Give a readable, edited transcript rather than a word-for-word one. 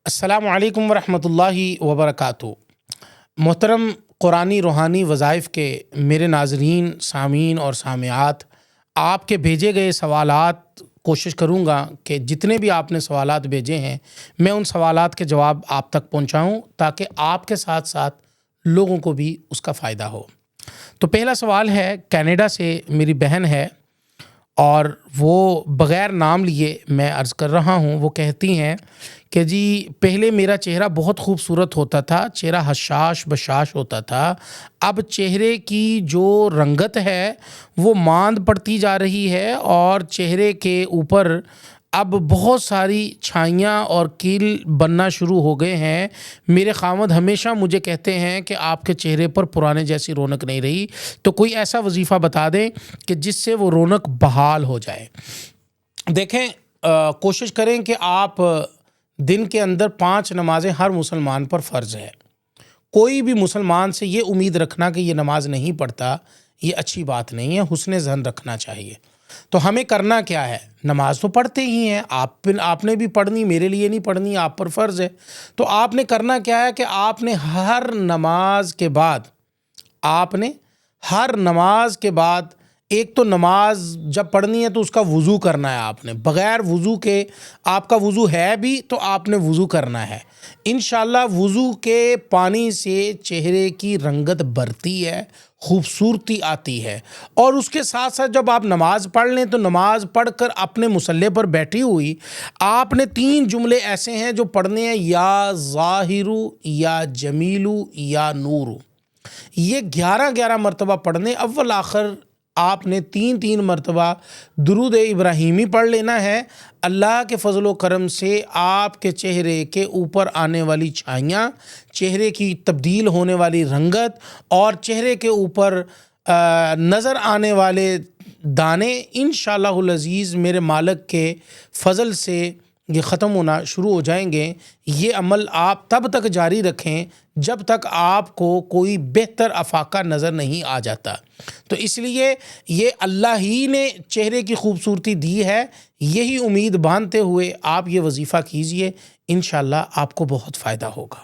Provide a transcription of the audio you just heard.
السلام علیکم ورحمۃ اللہ وبرکاتہ۔ محترم قرآنی روحانی وظائف کے میرے ناظرین، سامعین اور سامعات، آپ کے بھیجے گئے سوالات کوشش کروں گا کہ جتنے بھی آپ نے سوالات بھیجے ہیں میں ان سوالات کے جواب آپ تک پہنچاؤں تاکہ آپ کے ساتھ ساتھ لوگوں کو بھی اس کا فائدہ ہو۔ تو پہلا سوال ہے، کینیڈا سے میری بہن ہے اور وہ بغیر نام لیے میں عرض کر رہا ہوں۔ وہ کہتی ہیں کہ جی پہلے میرا چہرہ بہت خوبصورت ہوتا تھا، چہرہ حشاش بشاش ہوتا تھا، اب چہرے کی جو رنگت ہے وہ ماند پڑتی جا رہی ہے اور چہرے کے اوپر اب بہت ساری چھائیاں اور کیل بننا شروع ہو گئے ہیں۔ میرے خاوند ہمیشہ مجھے کہتے ہیں کہ آپ کے چہرے پر پرانے جیسی رونق نہیں رہی، تو کوئی ایسا وظیفہ بتا دیں کہ جس سے وہ رونق بحال ہو جائے۔ دیکھیں، کوشش کریں کہ آپ دن کے اندر 5 نمازیں ہر مسلمان پر فرض ہے۔ کوئی بھی مسلمان سے یہ امید رکھنا کہ یہ نماز نہیں پڑھتا، یہ اچھی بات نہیں ہے، حسن ظن رکھنا چاہیے۔ تو ہمیں کرنا کیا ہے؟ نماز تو پڑھتے ہی ہیں، آپ نے بھی پڑھنی، میرے لیے نہیں پڑھنی، آپ پر فرض ہے۔ تو آپ نے کرنا کیا ہے کہ آپ نے ہر نماز کے بعد ایک تو نماز جب پڑھنی ہے تو اس کا وضو کرنا ہے۔ آپ نے بغیر وضو کے، آپ کا وضو ہے بھی تو آپ نے وضو کرنا ہے۔ انشاءاللہ وضو کے پانی سے چہرے کی رنگت بڑھتی ہے، خوبصورتی آتی ہے۔ اور اس کے ساتھ ساتھ جب آپ نماز پڑھ لیں تو نماز پڑھ کر اپنے مصلی پر بیٹھی ہوئی آپ نے 3 جملے ایسے ہیں جو پڑھنے ہیں، یا ظاہرو، یا جمیلو، یا نورو۔ یہ 11 مرتبہ پڑھنے، اول آخر آپ نے 3 مرتبہ درود ابراہیمی پڑھ لینا ہے۔ اللہ کے فضل و کرم سے آپ کے چہرے کے اوپر آنے والی چھائیاں، چہرے کی تبدیل ہونے والی رنگت اور چہرے کے اوپر نظر آنے والے دانے انشاءاللہ العزیز میرے مالک کے فضل سے یہ ختم ہونا شروع ہو جائیں گے۔ یہ عمل آپ تب تک جاری رکھیں جب تک آپ کو کوئی بہتر افاقہ نظر نہیں آ جاتا۔ تو اس لیے یہ اللہ ہی نے چہرے کی خوبصورتی دی ہے، یہی امید باندھتے ہوئے آپ یہ وظیفہ کیجئے، انشاءاللہ آپ کو بہت فائدہ ہوگا۔